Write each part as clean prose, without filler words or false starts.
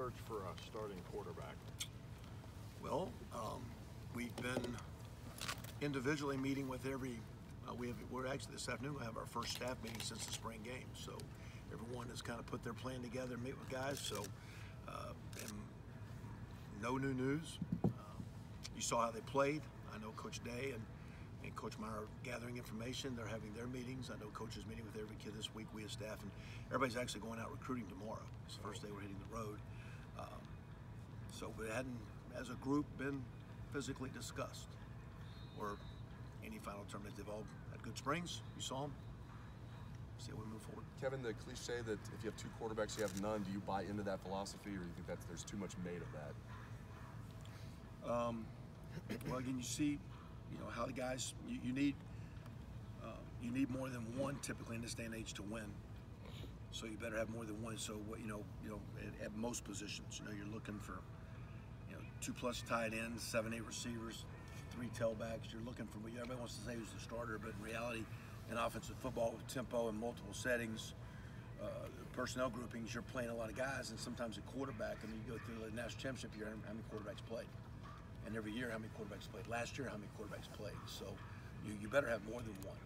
search for a starting quarterback? Well, we've been individually meeting with every. We're actually this afternoon going to have our first staff meeting since the spring game. So everyone has kind of put their plan together and meet with guys. So and no new news. You saw how they played. I know Coach Day and Coach Meyer are gathering information. They're having their meetings. I know Coach is meeting with every kid this week, we as staff, and everybody's actually going out recruiting tomorrow. It's the first day we're hitting the road. So we hadn't, as a group, been physically discussed or any final terminate. They've all had good springs. You saw them. See how we move forward. Kevin, the cliche that if you have two quarterbacks, you have none, do you buy into that philosophy, or do you think that there's too much made of that? Well, again, you see, how the guys you need more than one typically in this day and age to win. So you better have more than one. So what at most positions, you're looking for 2+ tight ends, 7-8 receivers, 3 tailbacks. You're looking for everybody wants to say who's the starter, but in reality, in offensive football with tempo and multiple settings, personnel groupings, you're playing a lot of guys, and sometimes a quarterback. I mean, you go through the national championship year, how many quarterbacks played? And every year, how many quarterbacks played? Last year, how many quarterbacks played? So you better have more than one.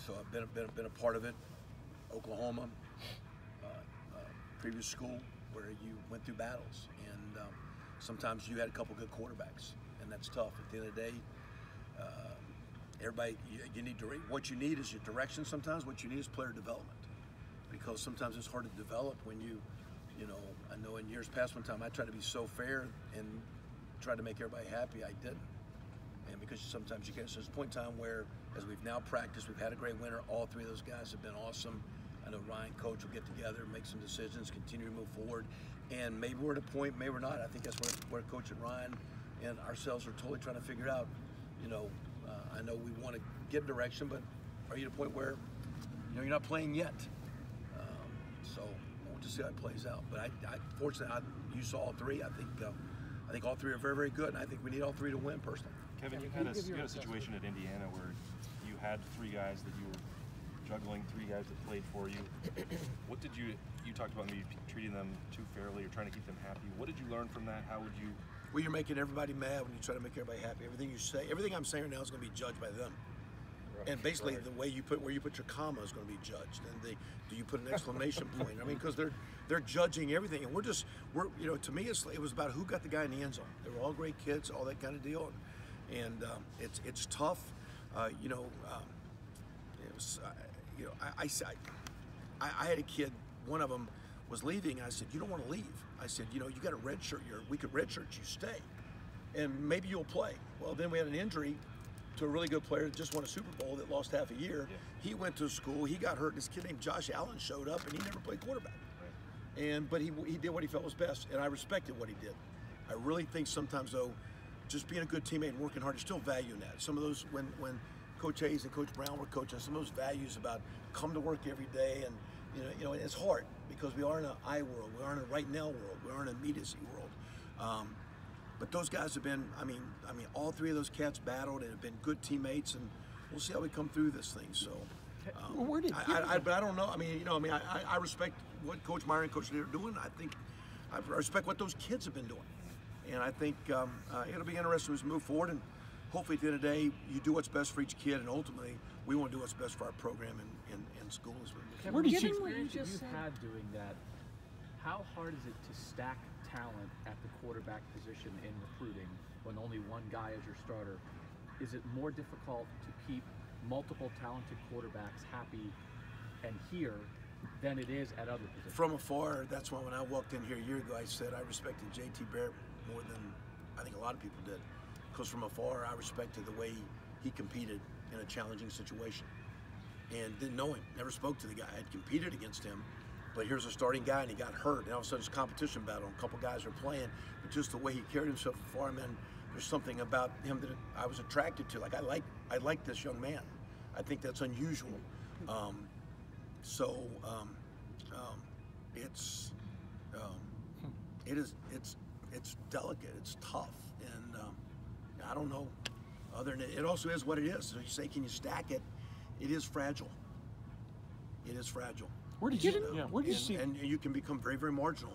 So I've been a part of it. Oklahoma, previous school, where you went through battles, and sometimes you had a couple good quarterbacks, and that's tough. At the end of the day, everybody, you need what you need is your direction. Sometimes what you need is player development, because sometimes it's hard to develop when I know in years past, one time I tried to be so fair and tried to make everybody happy. I didn't. And because sometimes you can't. So there's a point in time where, as we've now practiced, we've had a great winter. All 3 of those guys have been awesome. I know Ryan, Coach, will get together, make some decisions, continue to move forward. And maybe we're at a point, maybe we're not. I think that's where Coach and Ryan and ourselves are totally trying to figure out. I know we want to get direction, but are you at a point where you're not playing yet? So we'll just see how it plays out. But fortunately, you saw all 3. I think all 3 are very, very good, and I think we need all 3 to win personally. Kevin, you had a situation at Indiana where you had 3 guys that you were juggling, 3 guys that played for you. What did you talked about maybe treating them too fairly or trying to keep them happy. What did you learn from that? How would you? Well, you're making everybody mad when you try to make everybody happy. Everything you say, everything I'm saying right now is going to be judged by them. And basically, the way where you put your comma is going to be judged. And do you put an exclamation point? I mean, because they're judging everything, and we're to me, it was about who got the guy in the end zone. They were all great kids, all that kind of deal, and it's tough. I had a kid. One of them was leaving. I said, "You don't want to leave." I said, "You got a red shirt. We could red shirt you. Stay, and maybe you'll play." Well, then we had an injury to a really good player that just won a Super Bowl that lost half a year. Yeah. He went to school, he got hurt, this kid named Josh Allen showed up, and he never played quarterback. Right. But he did what he felt was best, and I respected what he did. I really think sometimes, though, just being a good teammate and working hard, you're still valuing that. Some of those, when Coach Hayes and Coach Brown were coaching, some of those values about come to work every day, and it's hard because we are in an I world, we are in a right now world, we are in a immediacy world. But those guys have been, I mean, all 3 of those cats battled and have been good teammates, and we'll see how we come through this thing. So, but I don't know. I respect what Coach Meyer and Coach Lee are doing. I think I respect what those kids have been doing, and I think it'll be interesting as we move forward. And hopefully, at the end of the day, you do what's best for each kid, and ultimately, we want to do what's best for our program and school as well. What experience have you had doing that? How hard is it to stack talent at the quarterback position in recruiting when only one guy is your starter? Is it more difficult to keep multiple talented quarterbacks happy and here than it is at other positions? From afar, that's why when I walked in here a year ago, I said I respected J.T. Barrett more than I think a lot of people did. Because from afar, I respected the way he competed in a challenging situation. And didn't know him, never spoke to the guy. I had competed against him. But here's a starting guy, and he got hurt, and all of a sudden it's a competition battle, and a couple guys are playing, but just the way he carried himself before him, and there's something about him that I was attracted to. Like, I like this young man. I think that's unusual. It's delicate, it's tough, and I don't know. Other than it also is what it is. So you say, can you stack it? It is fragile. It is fragile. Where did you see? And you can become very, very marginal.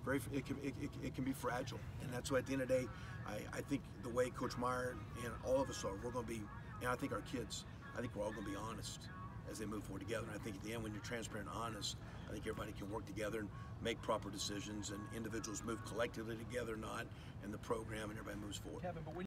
It can be fragile, and that's why at the end of the day, I think the way Coach Meyer and all of us are, we're going to be, and I think our kids, I think we're all going to be honest as they move forward together. And I think at the end, when you're transparent and honest, I think everybody can work together and make proper decisions, and individuals move collectively together, not, and the program, and everybody moves forward. Kevin, but when